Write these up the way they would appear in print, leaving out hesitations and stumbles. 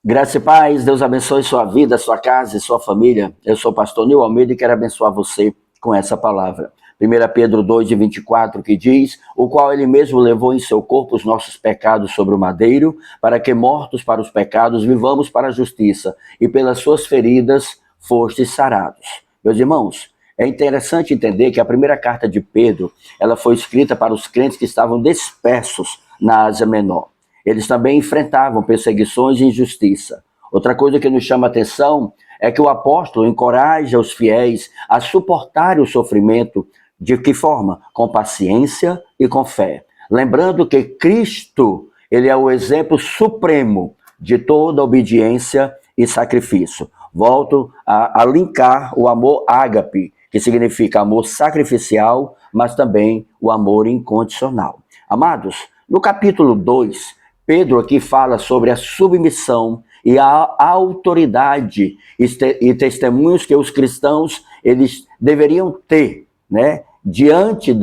Graça e paz, Deus abençoe sua vida, sua casa e sua família. Eu sou o pastor Nil Almeida e quero abençoar você com essa palavra. 1 Pedro 2:24, que diz: o qual ele mesmo levou em seu corpo os nossos pecados sobre o madeiro, para que, mortos para os pecados, vivamos para a justiça, e pelas suas feridas fostes sarados. Meus irmãos, é interessante entender que a primeira carta de Pedro, ela foi escrita para os crentes que estavam dispersos na Ásia Menor. Eles também enfrentavam perseguições e injustiça. Outra coisa que nos chama a atenção é que o apóstolo encoraja os fiéis a suportarem o sofrimento. De que forma? Com paciência e com fé. Lembrando que Cristo, ele é o exemplo supremo de toda obediência e sacrifício. Volto a linkar o amor ágape, que significa amor sacrificial, mas também o amor incondicional. Amados, no capítulo 2, Pedro aqui fala sobre a submissão e a autoridade e testemunhos que os cristãos eles deveriam ter, né, diante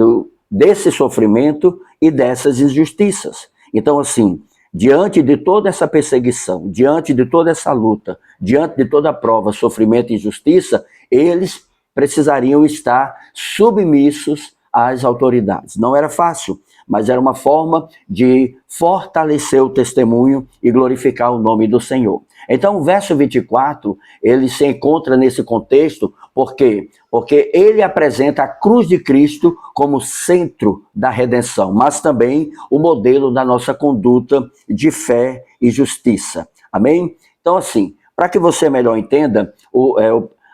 desse sofrimento e dessas injustiças. Então, assim, diante de toda essa perseguição, diante de toda essa luta, diante de toda a prova, sofrimento e injustiça, eles precisariam estar submissos às autoridades. Não era fácil, mas era uma forma de fortalecer o testemunho e glorificar o nome do Senhor. Então, o verso 24, ele se encontra nesse contexto, por quê? Porque ele apresenta a cruz de Cristo como centro da redenção, mas também o modelo da nossa conduta de fé e justiça. Amém? Então, assim, para que você melhor entenda,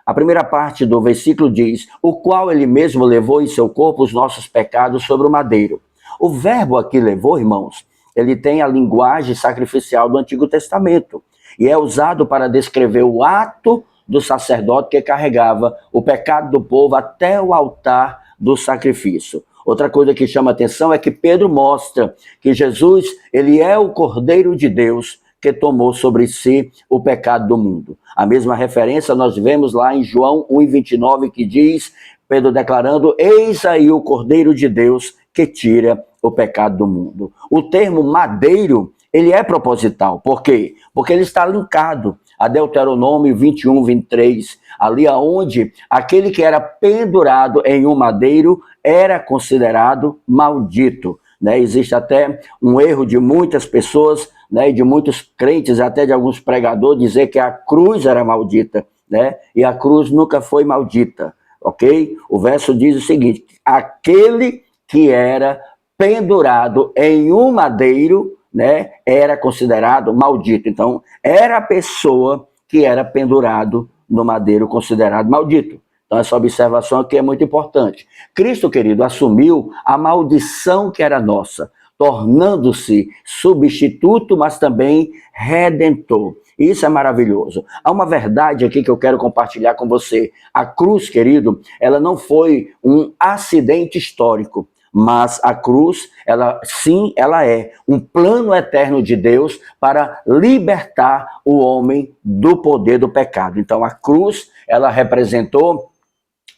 a primeira parte do versículo diz: o qual ele mesmo levou em seu corpo os nossos pecados sobre o madeiro. O verbo aqui levou, irmãos, ele tem a linguagem sacrificial do Antigo Testamento e é usado para descrever o ato do sacerdote que carregava o pecado do povo até o altar do sacrifício. Outra coisa que chama atenção é que Pedro mostra que Jesus, ele é o Cordeiro de Deus que tomou sobre si o pecado do mundo. A mesma referência nós vemos lá em João 1:29, que diz, Pedro declarando: eis aí o Cordeiro de Deus que tira o pecado do mundo. O termo madeiro, ele é proposital. Por quê? Porque ele está linkado a Deuteronômio 21:23, ali aonde aquele que era pendurado em um madeiro era considerado maldito. Né? Existe até um erro de muitas pessoas, né, de muitos crentes, até de alguns pregadores, dizer que a cruz era maldita, né? E a cruz nunca foi maldita, ok? O verso diz o seguinte: aquele que era pendurado em um madeiro, né, era considerado maldito. Então, era a pessoa que era pendurado no madeiro considerado maldito. Então, essa observação aqui é muito importante. Cristo, querido, assumiu a maldição que era nossa, tornando-se substituto, mas também redentor. Isso é maravilhoso. Há uma verdade aqui que eu quero compartilhar com você. A cruz, querido, ela não foi um acidente histórico, mas a cruz, ela é um plano eterno de Deus para libertar o homem do poder do pecado. Então, a cruz, ela representou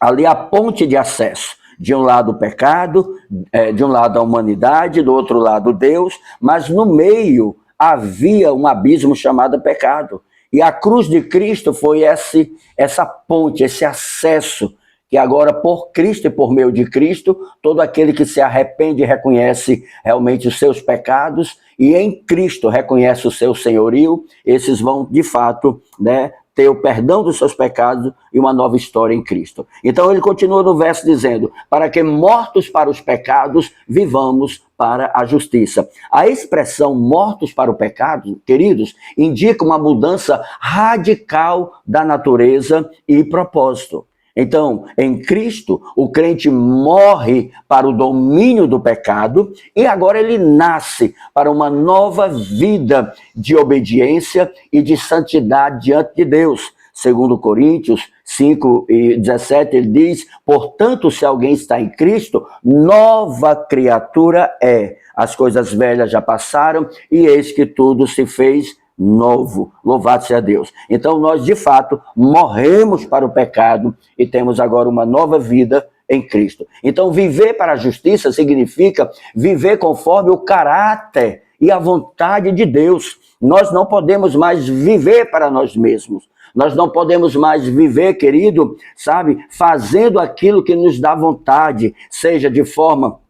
ali a ponte de acesso. De um lado o pecado, de um lado a humanidade, do outro lado Deus, mas no meio havia um abismo chamado pecado. E a cruz de Cristo foi essa ponte, esse acesso, que agora por Cristo e por meio de Cristo, todo aquele que se arrepende e reconhece realmente os seus pecados e em Cristo reconhece o seu senhorio, esses vão de fato, né, ter o perdão dos seus pecados e uma nova história em Cristo. Então ele continua no verso dizendo: para que mortos para os pecados, vivamos para a justiça. A expressão mortos para o pecado, queridos, indica uma mudança radical da natureza e propósito. Então, em Cristo, o crente morre para o domínio do pecado e agora ele nasce para uma nova vida de obediência e de santidade diante de Deus. Segundo Coríntios 5:17, ele diz: portanto, se alguém está em Cristo, nova criatura é. As coisas velhas já passaram e eis que tudo se fez novo. Louvado seja Deus. Então nós de fato morremos para o pecado e temos agora uma nova vida em Cristo. Então viver para a justiça significa viver conforme o caráter e a vontade de Deus. Nós não podemos mais viver para nós mesmos. Nós não podemos mais viver, querido, sabe, fazendo aquilo que nos dá vontade, seja de forma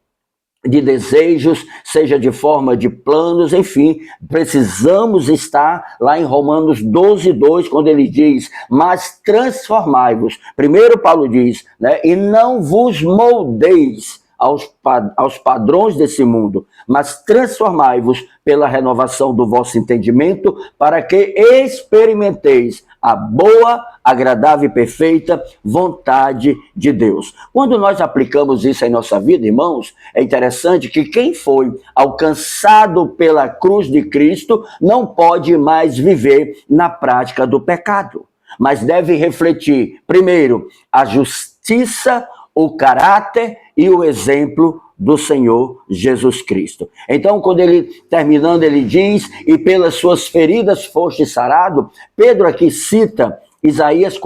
de desejos, seja de forma de planos, enfim, precisamos estar lá em Romanos 12:2, quando ele diz, mas transformai-vos. Primeiro Paulo diz, né, e não vos moldeis aos padrões desse mundo, mas transformai-vos pela renovação do vosso entendimento, para que experimenteis a boa, agradável e perfeita vontade de Deus. Quando nós aplicamos isso em nossa vida, irmãos, é interessante que quem foi alcançado pela cruz de Cristo não pode mais viver na prática do pecado, mas deve refletir, primeiro, a justiça, o caráter e o exemplo do Senhor Jesus Cristo. Então, quando ele, terminando, ele diz, e pelas suas feridas foste sarado, Pedro aqui cita Isaías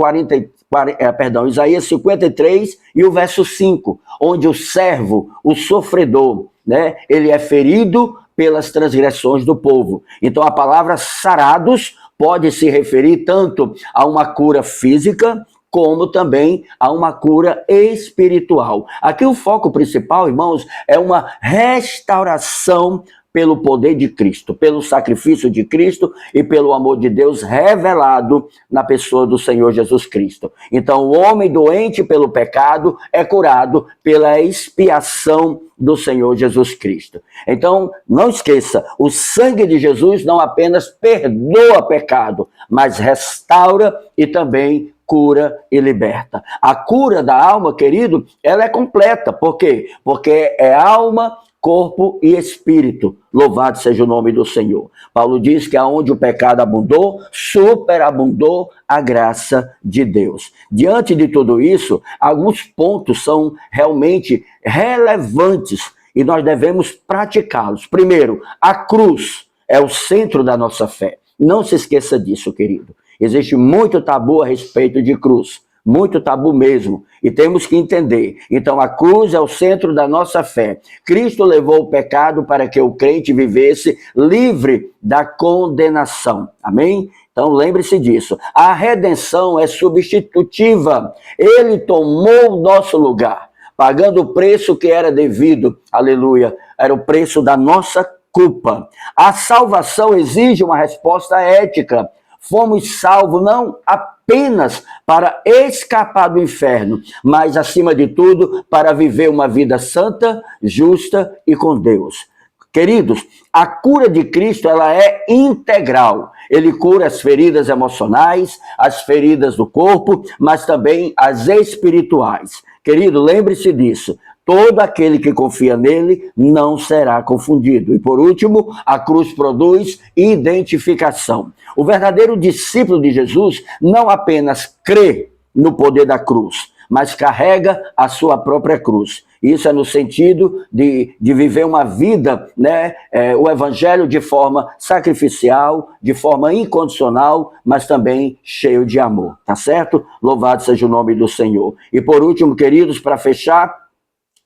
53 e o verso 5, onde o servo, o sofredor, né, ele é ferido pelas transgressões do povo. Então, a palavra sarados pode se referir tanto a uma cura física, como também a uma cura espiritual. Aqui o foco principal, irmãos, é uma restauração pelo poder de Cristo, pelo sacrifício de Cristo e pelo amor de Deus revelado na pessoa do Senhor Jesus Cristo. Então, o homem doente pelo pecado é curado pela expiação do Senhor Jesus Cristo. Então, não esqueça, o sangue de Jesus não apenas perdoa pecado, mas restaura e também cura e liberta. A cura da alma, querido, ela é completa. Por quê? Porque é alma, corpo e espírito. Louvado seja o nome do Senhor. Paulo diz que aonde o pecado abundou, superabundou a graça de Deus. Diante de tudo isso, alguns pontos são realmente relevantes e nós devemos praticá-los. Primeiro, a cruz é o centro da nossa fé. Não se esqueça disso, querido. Existe muito tabu a respeito de cruz, muito tabu mesmo, e temos que entender. Então, a cruz é o centro da nossa fé. Cristo levou o pecado para que o crente vivesse livre da condenação. Amém? Então, lembre-se disso. A redenção é substitutiva. Ele tomou o nosso lugar, pagando o preço que era devido. Aleluia. Era o preço da nossa culpa. A salvação exige uma resposta ética. Fomos salvos não apenas para escapar do inferno, mas, acima de tudo, para viver uma vida santa, justa e com Deus. Queridos, a cura de Cristo ela é integral. Ele cura as feridas emocionais, as feridas do corpo, mas também as espirituais. Querido, lembre-se disso. Todo aquele que confia nele não será confundido. E por último, a cruz produz identificação. O verdadeiro discípulo de Jesus não apenas crê no poder da cruz, mas carrega a sua própria cruz. Isso é no sentido de viver uma vida, né, o evangelho de forma sacrificial, de forma incondicional, mas também cheio de amor, tá certo? Louvado seja o nome do Senhor. E por último, queridos, para fechar,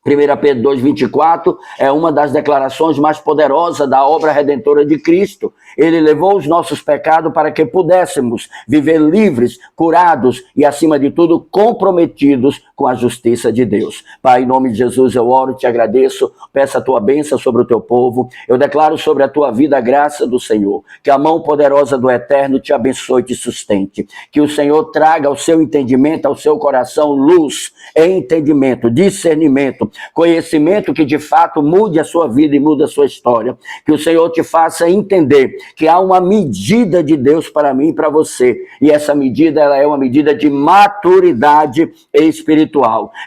1 Pedro 2,24 é uma das declarações mais poderosas da obra redentora de Cristo. Ele levou os nossos pecados para que pudéssemos viver livres, curados e, acima de tudo, comprometidos com a justiça de Deus. Pai, em nome de Jesus, eu oro, te agradeço, peço a tua bênção sobre o teu povo. Eu declaro sobre a tua vida a graça do Senhor. Que a mão poderosa do Eterno te abençoe e te sustente. Que o Senhor traga ao seu entendimento, ao seu coração, luz, entendimento, discernimento, conhecimento que de fato mude a sua vida e mude a sua história. Que o Senhor te faça entender que há uma medida de Deus para mim e para você. E essa medida ela é uma medida de maturidade espiritual.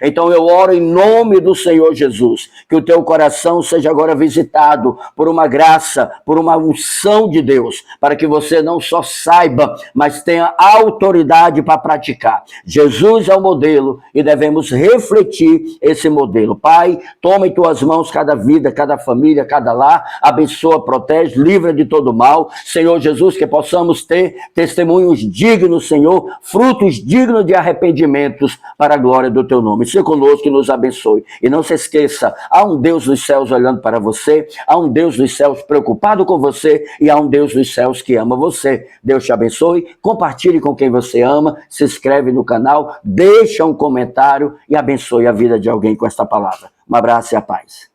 Então eu oro em nome do Senhor Jesus, que o teu coração seja agora visitado por uma graça, por uma unção de Deus, para que você não só saiba, mas tenha autoridade para praticar. Jesus é o modelo e devemos refletir esse modelo. pedindo. Pai, toma em tuas mãos cada vida, cada família, cada lar, abençoa, protege, livra de todo mal. Senhor Jesus, que possamos ter testemunhos dignos, Senhor, frutos dignos de arrependimentos para a glória do teu nome. Seja conosco e nos abençoe. E não se esqueça, há um Deus dos céus olhando para você, há um Deus dos céus preocupado com você e há um Deus dos céus que ama você. Deus te abençoe, compartilhe com quem você ama, se inscreve no canal, deixa um comentário e abençoe a vida de alguém com esta palavra. Um abraço e a paz.